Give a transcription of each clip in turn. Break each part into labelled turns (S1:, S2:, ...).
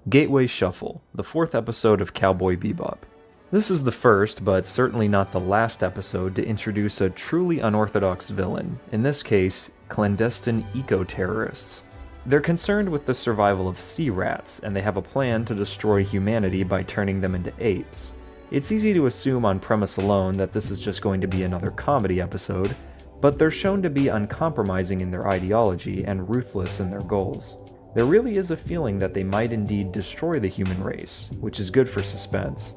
S1: Gateway Shuffle, the fourth episode of Cowboy Bebop. This is the first, but certainly not the last episode to introduce a truly unorthodox villain, in this case, clandestine eco-terrorists. They're concerned with the survival of sea rats, and they have a plan to destroy humanity by turning them into apes. It's easy to assume on premise alone that this is just going to be another comedy episode, but they're shown to be uncompromising in their ideology and ruthless in their goals. There really is a feeling that they might indeed destroy the human race, which is good for suspense.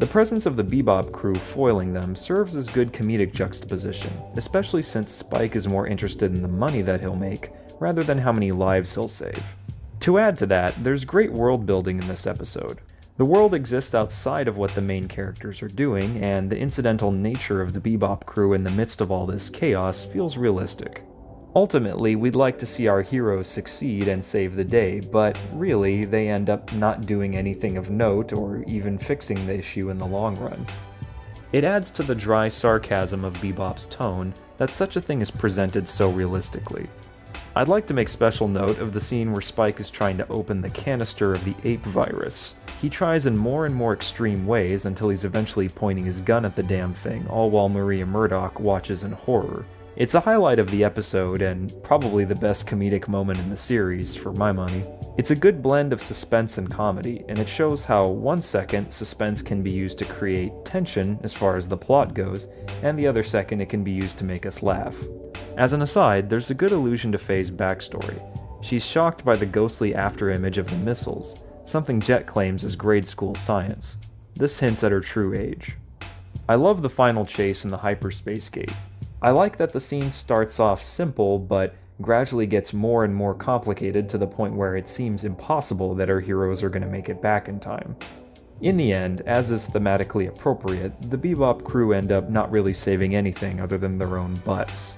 S1: The presence of the Bebop crew foiling them serves as good comedic juxtaposition, especially since Spike is more interested in the money that he'll make rather than how many lives he'll save. To add to that, there's great world building in this episode. The world exists outside of what the main characters are doing, and the incidental nature of the Bebop crew in the midst of all this chaos feels realistic. Ultimately, we'd like to see our heroes succeed and save the day, but really, they end up not doing anything of note or even fixing the issue in the long run. It adds to the dry sarcasm of Bebop's tone that such a thing is presented so realistically. I'd like to make special note of the scene where Spike is trying to open the canister of the ape virus. He tries in more and more extreme ways until he's eventually pointing his gun at the damn thing, all while Maria Murdock watches in horror. It's a highlight of the episode, and probably the best comedic moment in the series, for my money. It's a good blend of suspense and comedy, and it shows how, one second, suspense can be used to create tension as far as the plot goes, and the other second it can be used to make us laugh. As an aside, there's a good allusion to Faye's backstory. She's shocked by the ghostly afterimage of the missiles, something Jet claims is grade school science. This hints at her true age. I love the final chase in the hyperspace gate. I like that the scene starts off simple, but gradually gets more and more complicated to the point where it seems impossible that our heroes are going to make it back in time. In the end, as is thematically appropriate, the Bebop crew end up not really saving anything other than their own butts.